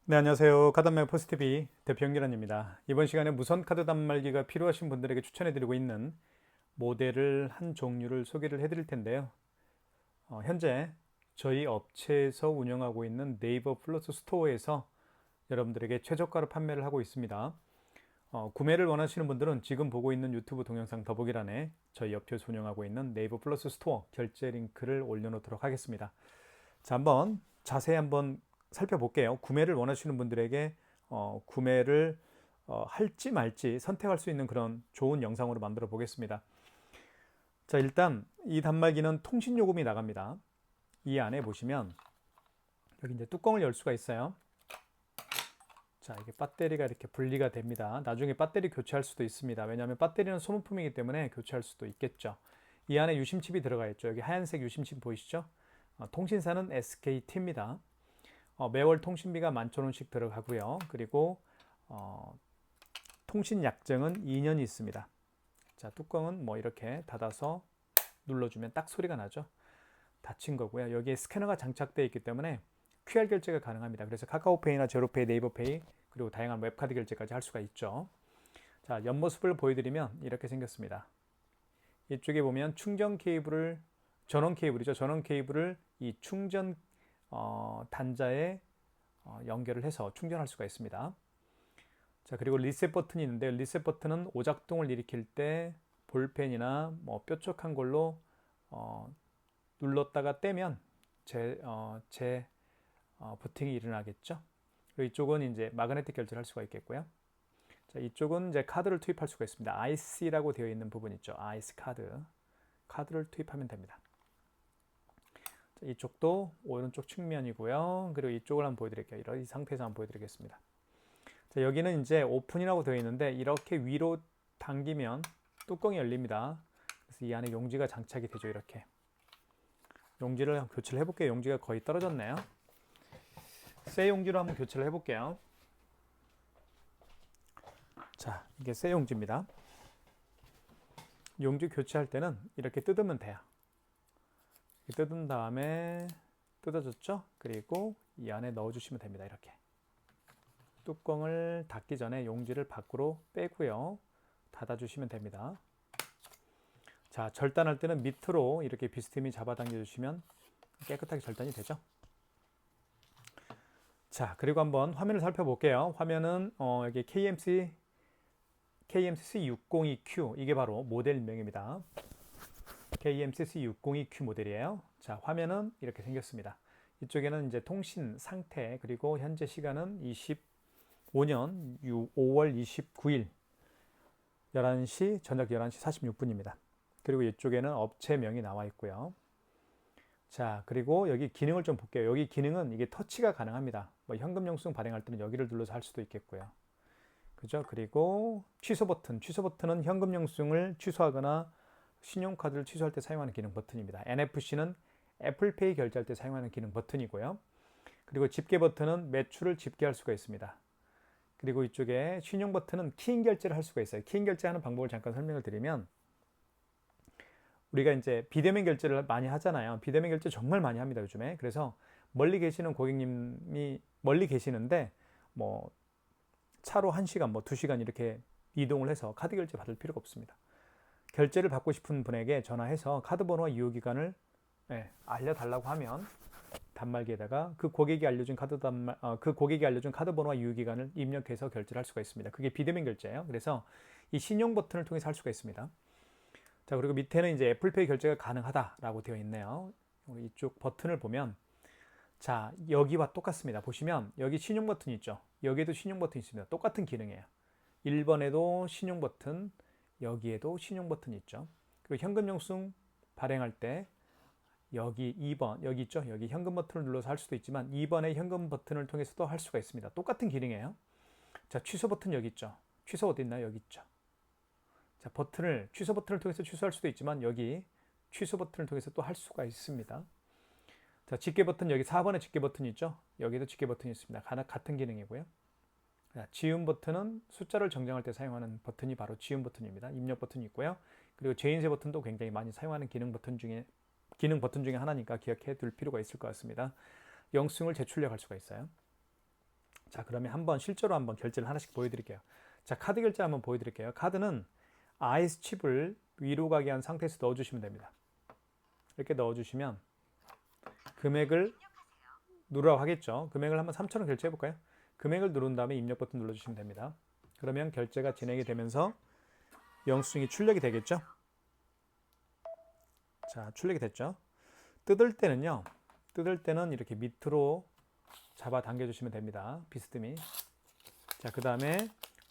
네, 안녕하세요. 카드단말 포스트비 대표 영기란입니다. 이번 시간에 무선 카드 단말기가 필요하신 분들에게 추천해드리고 있는 모델을 한 종류를 소개를 해드릴 텐데요. 현재 저희 업체에서 운영하고 있는 네이버 플러스 스토어에서 여러분들에게 최저가로 판매를 하고 있습니다. 구매를 원하시는 분들은 지금 보고 있는 유튜브 동영상 더보기란에 저희 업체에서 운영하고 있는 네이버 플러스 스토어 결제 링크를 올려놓도록 하겠습니다. 자, 자세히 한번 살펴볼게요. 구매를 원하시는 분들에게 구매를 할지 말지 선택할 수 있는 그런 좋은 영상으로 만들어 보겠습니다. 자, 일단 이 단말기는 통신 요금이 나갑니다. 이 안에 보시면 여기 이제 뚜껑을 열 수가 있어요. 자, 이게 배터리가 이렇게 분리가 됩니다. 나중에 배터리 교체할 수도 있습니다. 왜냐하면 배터리는 소모품이기 때문에 교체할 수도 있겠죠. 이 안에 유심칩이 들어가 있죠. 여기 하얀색 유심칩 보이시죠? 통신사는 SKT입니다. 매월 통신비가 11,000원씩 들어가고요. 그리고 통신 약정은 2년이 있습니다. 자, 뚜껑은 뭐 이렇게 닫아서 눌러주면 딱 소리가 나죠. 닫힌 거고요. 여기에 스캐너가 장착되어 있기 때문에 QR 결제가 가능합니다. 그래서 카카오페이나 제로페이, 네이버페이 그리고 다양한 웹카드 결제까지 할 수가 있죠. 자, 옆모습을 보여드리면 이렇게 생겼습니다. 이쪽에 보면 충전 케이블을 전원 케이블이죠. 전원 케이블을 이 충전 단자에 연결을 해서 충전할 수가 있습니다. 자, 그리고 리셋 버튼이 있는데 리셋 버튼은 오작동을 일으킬 때 볼펜이나 뭐 뾰족한 걸로 눌렀다가 떼면 부팅이 일어나겠죠. 그리고 이쪽은 이제 마그네틱 결제를 할 수가 있겠고요. 자, 이쪽은 이제 카드를 투입할 수가 있습니다. IC라고 되어 있는 부분 있죠. IC 카드를 투입하면 됩니다. 자, 이쪽도 오른쪽 측면이고요. 그리고 이쪽을 한번 보여드릴게요. 이 상태에서 한번 보여드리겠습니다. 자, 여기는 이제 오픈이라고 되어 있는데 이렇게 위로 당기면 뚜껑이 열립니다. 그래서 이 안에 용지가 장착이 되죠. 이렇게 용지를 교체를 해볼게요. 용지가 거의 떨어졌네요. 새 용지로 한번 교체를 해볼게요. 자, 이게 새 용지입니다. 용지 교체할 때는 이렇게 뜯으면 돼요. 뜯은 다음에 뜯어졌죠? 그리고 이 안에 넣어주시면 됩니다. 이렇게 뚜껑을 닫기 전에 용지를 밖으로 빼고요. 닫아주시면 됩니다. 자, 절단할 때는 밑으로 이렇게 비스듬히 잡아당겨 주시면 깨끗하게 절단이 되죠. 자, 그리고 한번 화면을 살펴볼게요. 화면은 여기 KMCC602Q 이게 바로 모델명입니다. KMCC602Q 모델이에요. 자, 화면은 이렇게 생겼습니다. 이쪽에는 이제 통신 상태 그리고 현재 시간은 25년 5월 29일 11시 저녁 11시 46분입니다. 그리고 이쪽에는 업체명이 나와 있고요. 자, 그리고 여기 기능을 좀 볼게요. 여기 기능은 이게 터치가 가능합니다. 뭐 현금 영수증 발행할 때는 여기를 눌러서 할 수도 있겠고요. 그죠? 그리고 취소 버튼은 현금 영수증을 취소하거나 신용카드를 취소할 때 사용하는 기능 버튼입니다. NFC는 애플페이 결제할 때 사용하는 기능 버튼이고요. 그리고 집계 버튼은 매출을 집계할 수가 있습니다. 그리고 이쪽에 신용 버튼은 키인 결제를 할 수가 있어요. 키인 결제하는 방법을 잠깐 설명을 드리면 우리가 이제 비대면 결제를 많이 하잖아요. 비대면 결제 정말 많이 합니다, 요즘에. 그래서 멀리 계시는 고객님이 멀리 계시는데 뭐 차로 1시간, 뭐 2시간 이렇게 이동을 해서 카드 결제 받을 필요가 없습니다. 결제를 받고 싶은 분에게 전화해서 카드 번호와 이용 기간을 알려달라고 하면 단말기에다가 그 고객이 알려준 카드 번호와 유효 기간을 입력해서 결제를 할 수가 있습니다. 그게 비대면 결제예요. 그래서 이 신용 버튼을 통해서 할 수가 있습니다. 자, 그리고 밑에는 이제 애플페이 결제가 가능하다라고 되어 있네요. 이쪽 버튼을 보면 자, 여기와 똑같습니다. 보시면 여기 신용 버튼이 있죠. 여기에도 신용 버튼이 있습니다. 똑같은 기능이에요. 1번에도 신용 버튼, 여기에도 신용 버튼이 있죠. 그리고 현금 영수증 발행할 때 여기 2번, 여기 있죠. 여기 현금 버튼을 눌러서 할 수도 있지만 2번의 현금 버튼을 통해서도 할 수가 있습니다. 똑같은 기능이에요. 자, 취소 버튼 여기 있죠. 취소 어디 있나요? 여기 있죠. 자, 취소 버튼을 통해서 취소할 수도 있지만 여기 취소 버튼을 통해서 또 할 수가 있습니다. 자, 집계 버튼 여기 4번에 집계 버튼이 있죠. 여기도 집계 버튼이 있습니다. 같은 기능이고요. 자, 지운 버튼은 숫자를 정정할 때 사용하는 버튼이 바로 지운 버튼입니다. 입력 버튼이 있고요. 그리고 재인쇄 버튼도 굉장히 많이 사용하는 기능 버튼 중에 하나니까 기억해 둘 필요가 있을 것 같습니다. 영수증을 재출력할 수가 있어요. 자, 그러면 한번 실제로 한번 결제를 하나씩 보여드릴게요. 자, 카드 결제 한번 보여드릴게요. 카드는 아이스 칩을 위로 가게 한 상태에서 넣어주시면 됩니다. 이렇게 넣어주시면 금액을 누르라고 하겠죠. 금액을 한번 3,000원 결제해 볼까요? 금액을 누른 다음에 입력 버튼 눌러주시면 됩니다. 그러면 결제가 진행이 되면서 영수증이 출력이 되겠죠. 자, 출력이 됐죠. 뜯을 때는 이렇게 밑으로 잡아 당겨 주시면 됩니다. 비스듬히. 자, 그 다음에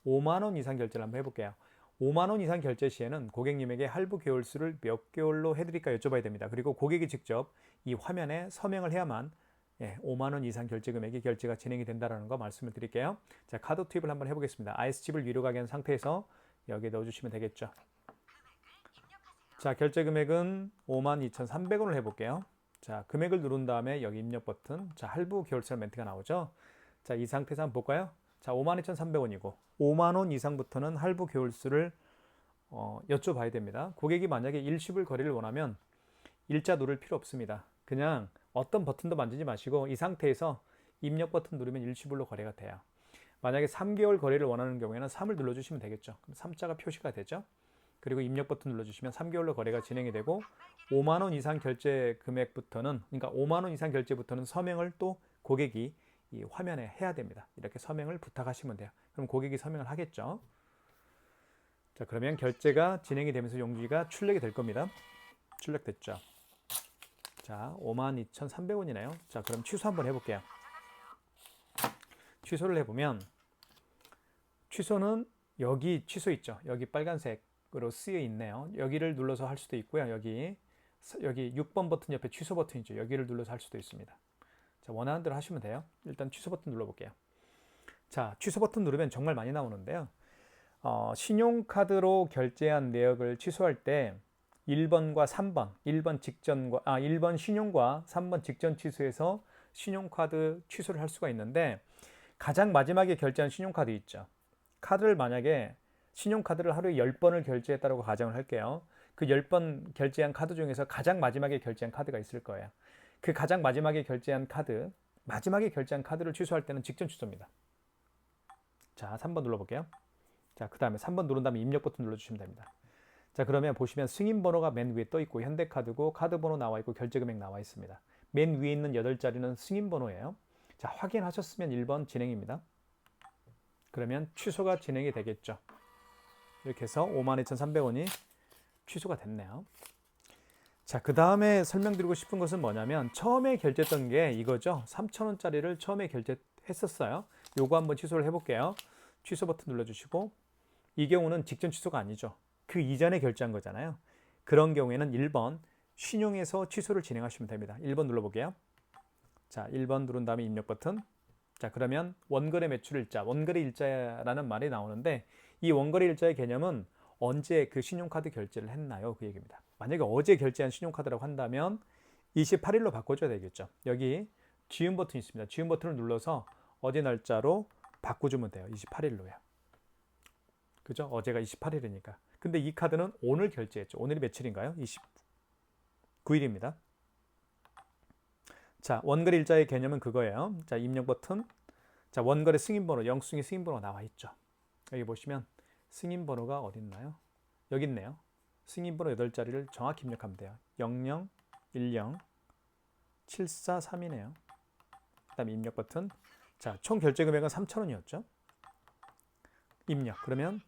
5만 원 이상 결제를 한번 해볼게요. 5만 원 이상 결제 시에는 고객님에게 할부 개월수를 몇 개월로 해드릴까 여쭤봐야 됩니다. 그리고 고객이 직접 이 화면에 서명을 해야만 5만 원 이상 결제 금액이 결제가 진행이 된다는 거 말씀을 드릴게요. 자, 카드 투입을 한번 해보겠습니다. 아이스칩을 위로 가게 한 상태에서 여기에 넣어주시면 되겠죠. 자, 결제 금액은 52,300원을 해볼게요. 자, 금액을 누른 다음에 여기 입력 버튼, 자, 할부 개월세 멘트가 나오죠. 자, 이 상태에서 한번 볼까요? 자, 52,300원이고 5만 원 이상부터는 할부 개월수를 여쭤봐야 됩니다. 고객이 만약에 일시불 거래를 원하면 일자 누를 필요 없습니다. 그냥 어떤 버튼도 만지지 마시고 이 상태에서 입력 버튼 누르면 일시불로 거래가 돼요. 만약에 3개월 거래를 원하는 경우에는 3을 눌러주시면 되겠죠. 그럼 3자가 표시가 되죠. 그리고 입력 버튼 눌러주시면 3개월로 거래가 진행이 되고 5만 원 이상 결제 금액부터는, 그러니까 5만 원 이상 결제부터는 서명을 또 고객이 이 화면에 해야 됩니다. 이렇게 서명을 부탁하시면 돼요. 그럼 고객이 서명을 하겠죠. 자, 그러면 결제가 진행이 되면서 용지가 출력이 될 겁니다. 출력됐죠. 자, 52,300원이네요. 자, 그럼 취소 한번 해볼게요. 취소를 해보면 취소는 여기 취소 있죠. 여기 빨간색으로 쓰여 있네요. 여기를 눌러서 할 수도 있고요. 여기 6번 버튼 옆에 취소 버튼이죠. 여기를 눌러서 할 수도 있습니다. 자, 원하는 대로 하시면 돼요. 일단 취소 버튼 눌러볼게요. 자, 취소 버튼 누르면 정말 많이 나오는데요. 신용카드로 결제한 내역을 취소할 때 1번과 3번, 1번 신용과 3번 직전 취소해서 신용카드 취소를 할 수가 있는데, 가장 마지막에 결제한 신용카드 있죠. 카드를 만약에 신용카드를 하루에 10번을 결제했다고 가정을 할게요. 그 10번 결제한 카드 중에서 가장 마지막에 결제한 카드가 있을 거예요. 그 가장 마지막에 결제한 카드를 취소할 때는 직전 취소입니다. 자, 3번 눌러볼게요. 자, 그 다음에 3번 누른 다음에 입력 버튼 눌러주시면 됩니다. 자, 그러면 보시면 승인 번호가 맨 위에 떠 있고 현대카드고 카드 번호 나와 있고 결제 금액 나와 있습니다. 맨 위에 있는 8자리는 승인 번호예요. 자, 확인하셨으면 1번 진행입니다. 그러면 취소가 진행이 되겠죠. 이렇게 해서 52,300원이 취소가 됐네요. 자, 그 다음에 설명드리고 싶은 것은 뭐냐면 처음에 결제했던 게 이거죠. 3,000원짜리를 처음에 결제했었어요. 요거 한번 취소를 해볼게요. 취소 버튼 눌러주시고, 이 경우는 직전 취소가 아니죠. 그 이전에 결제한 거잖아요. 그런 경우에는 1번 신용에서 취소를 진행하시면 됩니다. 1번 눌러볼게요. 자, 1번 누른 다음에 입력 버튼. 자, 그러면 원거래 매출 일자, 원거래 일자라는 말이 나오는데, 이 원거래 일자의 개념은 언제 그 신용카드 결제를 했나요? 그 얘기입니다. 만약에 어제 결제한 신용카드라고 한다면 28일로 바꿔줘야 되겠죠. 여기 지운 버튼이 있습니다. 지운 버튼을 눌러서 어제 날짜로 바꿔주면 돼요. 28일로요. 그죠? 어제가 28일이니까. 근데 이 카드는 오늘 결제했죠. 오늘이 며칠인가요? 29일입니다. 자, 원거래 일자의 개념은 그거예요. 자, 입력 버튼. 자, 원거래 승인번호, 영수증의 승인번호가 나와 있죠. 여기 보시면 승인번호가 어디 있나요? 여기 있네요. 승인번호 8자리를 정확히 입력하면 돼요. 0010743이네요. 그 다음에 입력 버튼. 자, 총 결제 금액은 3,000원이었죠. 입력. 그러면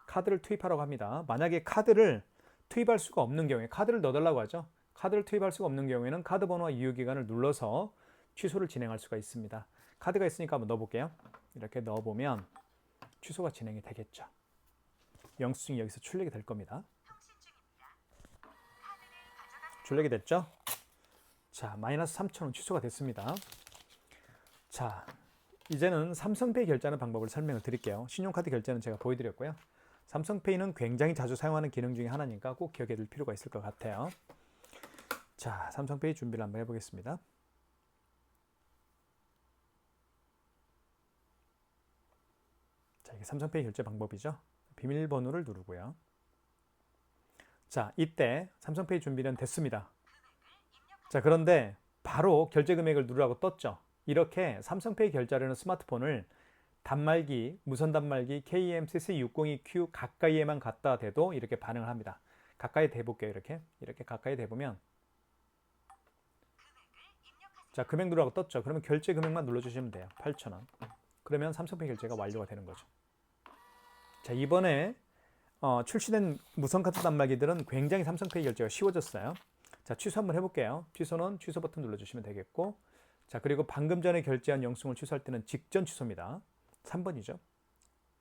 카드를 투입하라고 합니다. 만약에 카드를 투입할 수가 없는 경우에, 카드를 넣어달라고 하죠. 카드를 투입할 수가 없는 경우에는 카드 번호와 유효기간을 눌러서 취소를 진행할 수가 있습니다. 카드가 있으니까 한번 넣어볼게요. 이렇게 넣어보면 취소가 진행이 되겠죠. 영수증이 여기서 출력이 될 겁니다. 출력이 됐죠? 자, 마이너스 3,000원 취소가 됐습니다. 자, 이제는 삼성페이 결제하는 방법을 설명을 드릴게요. 신용카드 결제는 제가 보여드렸고요. 삼성페이는 굉장히 자주 사용하는 기능 중에 하나니까 꼭 기억해 둘 필요가 있을 것 같아요. 자, 삼성페이 준비를 한번 해보겠습니다. 자, 이게 삼성페이 결제 방법이죠. 비밀번호를 누르고요. 자, 이때 삼성페이 준비는 됐습니다. 자, 그런데 바로 결제 금액을 누르라고 떴죠. 이렇게 삼성페이 결제하려는 스마트폰을 단말기, 무선 단말기 KMCC 602Q 가까이에만 갖다 대도 이렇게 반응을 합니다. 가까이 대볼게요. 이렇게 가까이 대보면 자, 금액 누르라고 떴죠. 그러면 결제 금액만 눌러주시면 돼요. 8,000원. 그러면 삼성페이 결제가 완료가 되는 거죠. 자, 이번에 출시된 무선카드 단말기들은 굉장히 삼성페이 결제가 쉬워졌어요. 자, 취소 한번 해볼게요. 취소는 취소 버튼 눌러주시면 되겠고, 자, 그리고 방금 전에 결제한 영수증을 취소할 때는 직전 취소입니다. 3번이죠.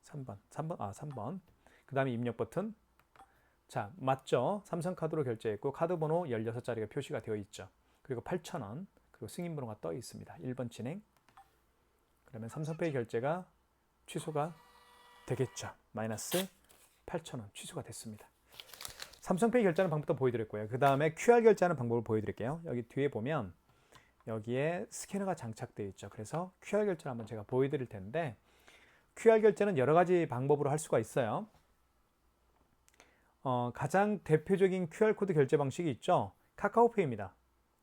3번. 그 다음에 입력 버튼. 자, 맞죠? 삼성카드로 결제했고 카드 번호 16자리가 표시가 되어 있죠. 그리고 8,000원, 그리고 승인번호가 떠 있습니다. 1번 진행. 그러면 삼성페이 결제가 취소가 되겠죠. 마이너스 8,000원 취소가 됐습니다. 삼성페이 결제하는 방법도 보여드렸고요. 그 다음에 QR 결제하는 방법을 보여드릴게요. 여기 뒤에 보면 여기에 스캐너가 장착되어 있죠. 그래서 QR 결제를 한번 제가 보여드릴 텐데, QR 결제는 여러 가지 방법으로 할 수가 있어요. 가장 대표적인 QR코드 결제 방식이 있죠. 카카오페이입니다.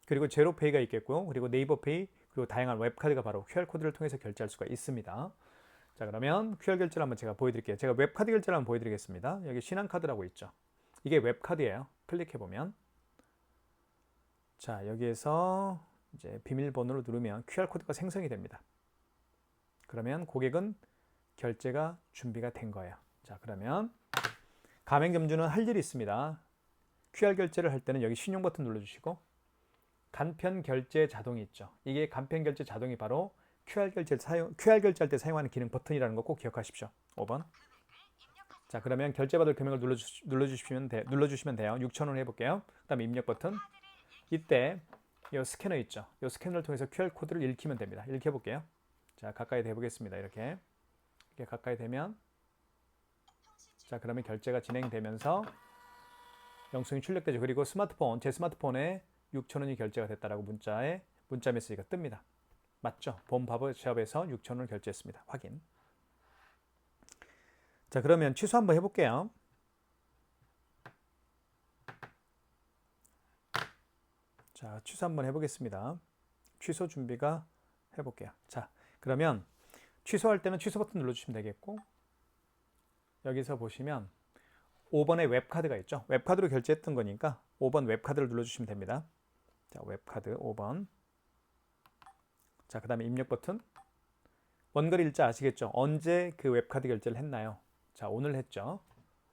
그리고 제로페이가 있겠고요. 그리고 네이버페이, 그리고 다양한 웹카드가 바로 QR코드를 통해서 결제할 수가 있습니다. 자, 그러면 QR 결제를 한번 제가 보여드릴게요. 제가 웹카드 결제를 한번 보여드리겠습니다. 여기 신한카드라고 있죠. 이게 웹카드예요. 클릭해보면. 자, 여기에서 이제 비밀번호를 누르면 QR코드가 생성이 됩니다. 그러면 고객은 결제가 준비가 된 거예요. 자, 그러면 가맹점주는 할 일이 있습니다. QR 결제를 할 때는 여기 신용 버튼 눌러주시고 간편 결제 자동이 있죠. 이게 간편 결제 자동이 바로 QR 결제할 때 사용하는 기능 버튼이라는 거 꼭 기억하십시오. 5번. 자, 그러면 결제받을 금액을 눌러주시면 돼요. 6,000원 해볼게요. 그 다음에 입력 버튼. 이때 이 스캐너 있죠. 이 스캐너를 통해서 QR코드를 읽히면 됩니다. 읽혀볼게요. 자, 가까이 대보겠습니다. 이렇게 가까이 되면, 자, 그러면 결제가 진행되면서 영수증이 출력되죠. 그리고 제 스마트폰에 6,000원이 결제가 됐다라고 문자 메시지가 뜹니다. 맞죠? 본바버샵에서 6,000원을 결제했습니다. 확인. 자, 그러면 취소 한번 해볼게요. 자, 취소 한번 해보겠습니다. 취소 준비가 해볼게요. 자, 그러면 취소할 때는 취소 버튼 눌러주시면 되겠고, 여기서 보시면 5번에 웹카드가 있죠. 웹카드로 결제했던 거니까 5번 웹카드를 눌러주시면 됩니다. 자, 웹카드 5번. 자, 그 다음에 입력 버튼. 원거리 일자 아시겠죠? 언제 그 웹카드 결제를 했나요? 자, 오늘 했죠.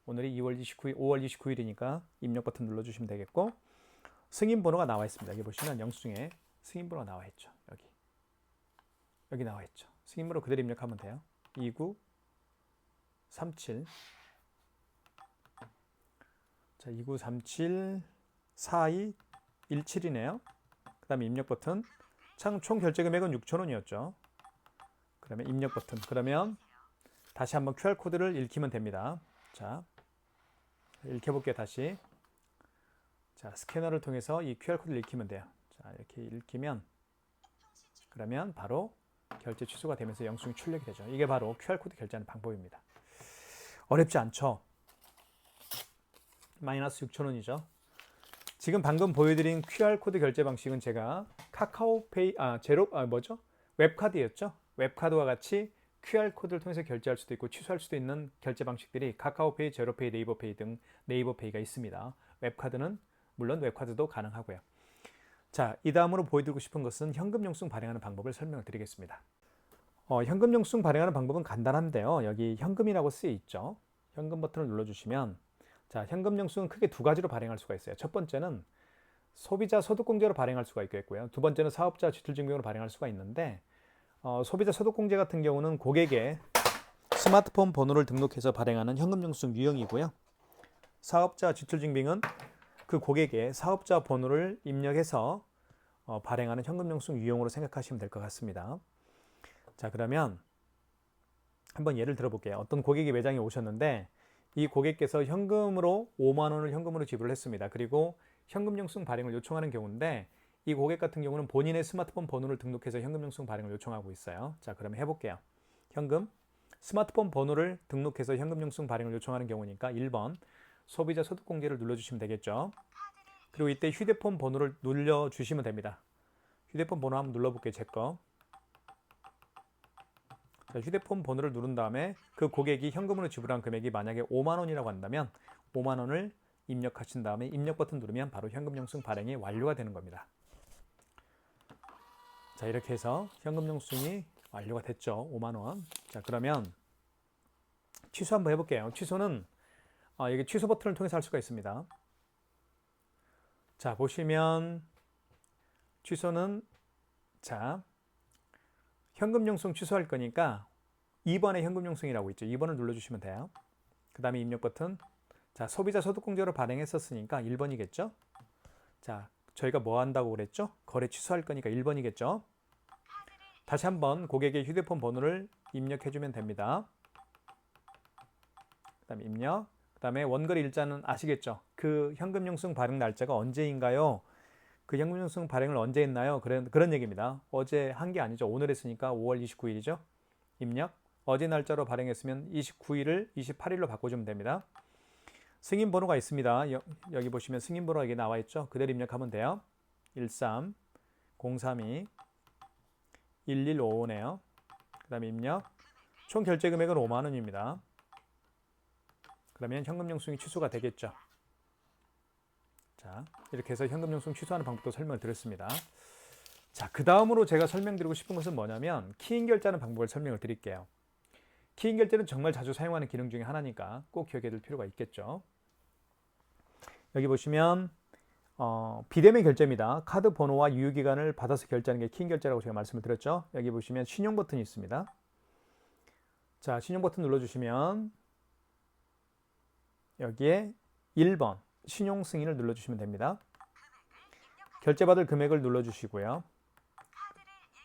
오늘이 5월 29일이니까 입력 버튼 눌러주시면 되겠고, 승인 번호가 나와 있습니다. 여기 보시면 영수증에 승인 번호가 나와 있죠. 여기 나와 있죠. 승인 번호 그대로 입력하면 돼요. 2937. 자, 2937 4217이네요. 그 다음에 입력 버튼. 총 결제 금액은 6,000원이었죠. 그러면 입력 버튼. 그러면 다시 한번 QR코드를 읽히면 됩니다. 자, 읽혀볼게요. 다시. 자, 스캐너를 통해서 이 QR코드를 읽히면 돼요. 자, 이렇게 읽히면, 그러면 바로 결제 취소가 되면서 영수증이 출력이 되죠. 이게 바로 QR코드 결제하는 방법입니다. 어렵지 않죠? 마이너스 6,000원이죠. 지금 방금 보여드린 QR코드 결제 방식은 제가 카카오페이, 웹카드였죠? 웹카드와 같이 QR코드를 통해서 결제할 수도 있고 취소할 수도 있는 결제 방식들이 카카오페이, 제로페이, 네이버페이 등 네이버페이가 있습니다. 웹카드는 물론 웹카드도 가능하고요. 자, 이 다음으로 보여드리고 싶은 것은 현금 영수증 발행하는 방법을 설명을 드리겠습니다. 현금 영수증 발행하는 방법은 간단한데요. 여기 현금이라고 쓰여 있죠. 현금 버튼을 눌러주시면, 자, 현금 영수증은 크게 두 가지로 발행할 수가 있어요. 첫 번째는 소비자 소득공제로 발행할 수가 있겠고요. 두 번째는 사업자 지출증명으로 발행할 수가 있는데, 소비자 소득공제 같은 경우는 고객의 스마트폰 번호를 등록해서 발행하는 현금 영수증 유형이고요. 사업자 지출증명은 그 고객의 사업자 번호를 입력해서 발행하는 현금 영수증 유형으로 생각하시면 될 것 같습니다. 자, 그러면 한번 예를 들어볼게요. 어떤 고객이 매장에 오셨는데 이 고객께서 현금으로 5만 원을 현금으로 지불을 했습니다. 그리고 현금 영수증 발행을 요청하는 경우인데, 이 고객 같은 경우는 본인의 스마트폰 번호를 등록해서 현금 영수증 발행을 요청하고 있어요. 자, 그러면 해볼게요. 현금, 스마트폰 번호를 등록해서 현금 영수증 발행을 요청하는 경우니까 1번 소비자 소득공제를 눌러주시면 되겠죠. 그리고 이때 휴대폰 번호를 눌러주시면 됩니다. 휴대폰 번호 한번 눌러볼게요. 제 거. 자, 휴대폰 번호를 누른 다음에 그 고객이 현금으로 지불한 금액이 만약에 5만 원이라고 한다면 5만 원을 입력하신 다음에 입력 버튼 누르면 바로 현금 영수증 발행이 완료가 되는 겁니다. 자, 이렇게 해서 현금 영수증이 완료가 됐죠. 5만 원. 자, 그러면 취소 한번 해볼게요. 취소는 여기 취소 버튼을 통해서 할 수가 있습니다. 자, 보시면 취소는 자, 현금 영수증 취소할 거니까 2번에 현금 영수증이라고 있죠. 2번을 눌러주시면 돼요. 그 다음에 입력 버튼. 자, 소비자 소득공제로 발행했었으니까 1번이겠죠. 자, 저희가 뭐 한다고 그랬죠? 거래 취소할 거니까 1번이겠죠. 다시 한번 고객의 휴대폰 번호를 입력해주면 됩니다. 그 다음에 입력. 그 다음에 원거래 일자는 아시겠죠? 그 현금 영수증 발행 날짜가 언제인가요? 그 현금 영수증 발행을 언제 했나요? 그런 얘기입니다. 어제 한 게 아니죠. 오늘 했으니까 5월 29일이죠. 입력. 어제 날짜로 발행했으면 29일을 28일로 바꿔주면 됩니다. 승인 번호가 있습니다. 여기 보시면 승인 번호가 여기 나와 있죠. 그대로 입력하면 돼요. 13 032 1155네요. 그 다음에 입력. 총 결제 금액은 5만 원입니다. 그러면 현금 영수증이 취소가 되겠죠. 자, 이렇게 해서 현금 영수증 취소하는 방법도 설명을 드렸습니다. 자, 그 다음으로 제가 설명드리고 싶은 것은 뭐냐면 키인 결제하는 방법을 설명을 드릴게요. 키인 결제는 정말 자주 사용하는 기능 중에 하나니까 꼭 기억해 둘 필요가 있겠죠. 여기 보시면 비대면 결제입니다. 카드 번호와 유효기간을 받아서 결제하는 게 키인 결제라고 제가 말씀을 드렸죠. 여기 보시면 신용 버튼이 있습니다. 자, 신용 버튼 눌러주시면 여기에 1번 신용 승인을 눌러주시면 됩니다. 결제받을 금액을 눌러주시고요.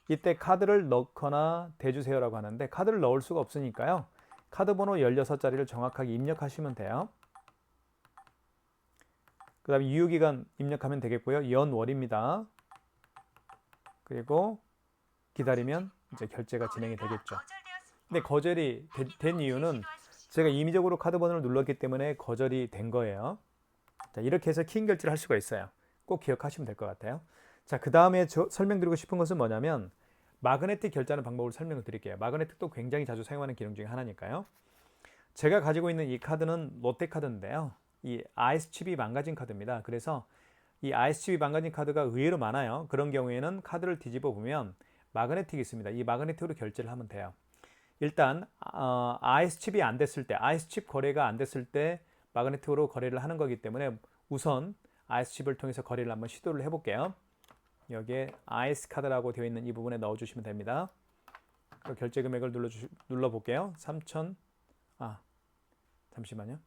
이때 카드를 넣거나 대주세요라고 하는데 카드를 넣을 수가 없으니까요. 카드 번호 16자리를 정확하게 입력하시면 돼요. 그 다음에 유효기간 입력하면 되겠고요. 연월입니다. 그리고 기다리면 이제 결제가 진행이 되겠죠. 근데 거절이 된 이유는 제가 임의적으로 카드 번호를 눌렀기 때문에 거절이 된 거예요. 자, 이렇게 해서 키인 결제를 할 수가 있어요. 꼭 기억하시면 될 것 같아요. 자, 그 다음에 설명드리고 싶은 것은 뭐냐면 마그네틱 결제하는 방법을 설명을 드릴게요. 마그네틱도 굉장히 자주 사용하는 기능 중에 하나니까요. 제가 가지고 있는 이 카드는 롯데카드인데요. 이 IS칩이 망가진 카드입니다. 그래서 이 IS칩이 망가진 카드가 의외로 많아요. 그런 경우에는 카드를 뒤집어 보면 마그네틱이 있습니다. 이 마그네틱으로 결제를 하면 돼요. 일단 IS칩이 안 됐을 때, IS칩 거래가 안 됐을 때 마그네틱으로 거래를 하는 거기 때문에 우선 IS칩을 통해서 거래를 한번 시도를 해볼게요. 여기에 IS카드라고 되어 있는 이 부분에 넣어주시면 됩니다. 결제 금액을 눌러볼게요. 3,000, 잠시만요.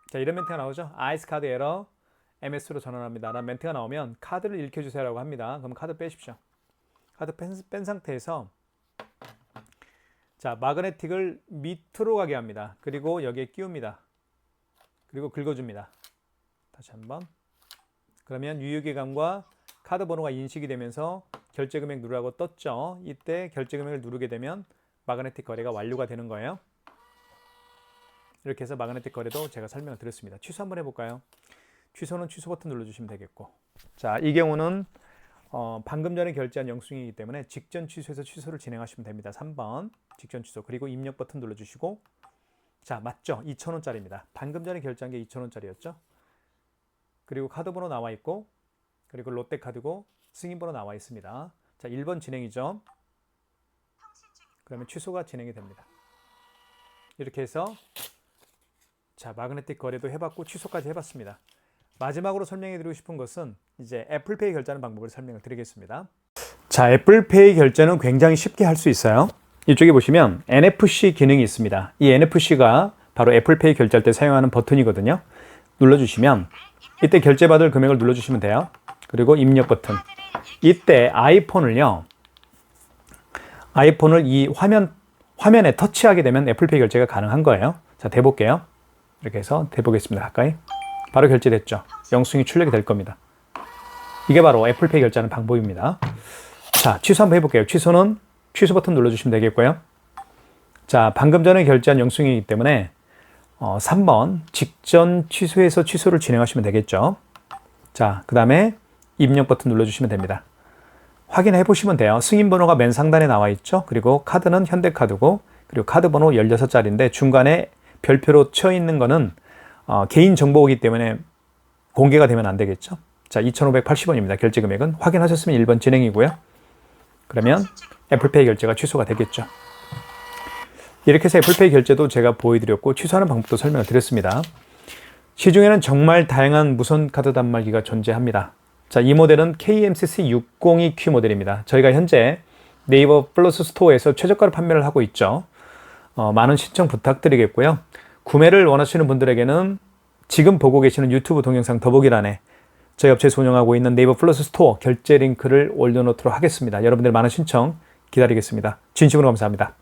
자, 이런 멘트가 나오죠. IS카드 에러, MS로 전환합니다. 라는 멘트가 나오면 카드를 읽혀주세요 라고 합니다. 그럼 카드 빼십시오. 카드 뺀 상태에서 자, 마그네틱을 밑으로 가게 합니다. 그리고 여기에 끼웁니다. 그리고 긁어줍니다. 다시 한번. 그러면 유효기간과 카드 번호가 인식이 되면서 결제 금액 누르라고 떴죠. 이때 결제 금액을 누르게 되면 마그네틱 거래가 완료가 되는 거예요. 이렇게 해서 마그네틱 거래도 제가 설명을 드렸습니다. 취소 한번 해볼까요? 취소는 취소 버튼 눌러주시면 되겠고. 자, 이 경우는 방금 전에 결제한 영수증이기 때문에 직전 취소해서 취소를 진행하시면 됩니다. 3번 직전 취소. 그리고 입력 버튼 눌러주시고. 자, 맞죠? 2,000원짜리입니다. 방금 전에 결제한 게 2,000원짜리였죠. 그리고 카드 번호 나와 있고, 그리고 롯데카드고 승인번호 나와 있습니다. 자, 1번 진행이죠. 그러면 취소가 진행이 됩니다. 이렇게 해서 자, 마그네틱 거래도 해봤고 취소까지 해봤습니다. 마지막으로 설명해 드리고 싶은 것은 이제 애플페이 결제하는 방법을 설명을 드리겠습니다. 자, 애플페이 결제는 굉장히 쉽게 할 수 있어요. 이쪽에 보시면 NFC 기능이 있습니다. 이 NFC가 바로 애플페이 결제할 때 사용하는 버튼이거든요. 눌러주시면 이때 결제받을 금액을 눌러주시면 돼요. 그리고 입력 버튼. 이때 아이폰을 이 화면에 터치하게 되면 애플페이 결제가 가능한 거예요. 자, 대볼게요. 이렇게 해서 대보겠습니다. 가까이. 바로 결제됐죠. 영수증이 출력이 될 겁니다. 이게 바로 애플페이 결제하는 방법입니다. 자, 취소 한번 해볼게요. 취소는 취소 버튼 눌러주시면 되겠고요. 자, 방금 전에 결제한 영수증이기 때문에 3번 직전 취소해서 취소를 진행하시면 되겠죠. 자, 그 다음에 입력 버튼 눌러주시면 됩니다. 확인해 보시면 돼요. 승인번호가 맨 상단에 나와 있죠. 그리고 카드는 현대카드고, 그리고 카드 번호 16자리인데 중간에 별표로 쳐 있는 거는 개인 정보이기 때문에 공개가 되면 안 되겠죠. 자, 2,580원입니다. 결제 금액은. 확인하셨으면 1번 진행이고요. 그러면 애플페이 결제가 취소가 되겠죠. 이렇게 해서 애플페이 결제도 제가 보여드렸고 취소하는 방법도 설명을 드렸습니다. 시중에는 정말 다양한 무선 카드 단말기가 존재합니다. 자, 이 모델은 KMCC602Q 모델입니다. 저희가 현재 네이버 플러스 스토어에서 최저가로 판매를 하고 있죠. 많은 신청 부탁드리겠고요. 구매를 원하시는 분들에게는 지금 보고 계시는 유튜브 동영상 더보기란에 저희 업체에서 운영하고 있는 네이버 플러스 스토어 결제 링크를 올려놓도록 하겠습니다. 여러분들 많은 신청 기다리겠습니다. 진심으로 감사합니다.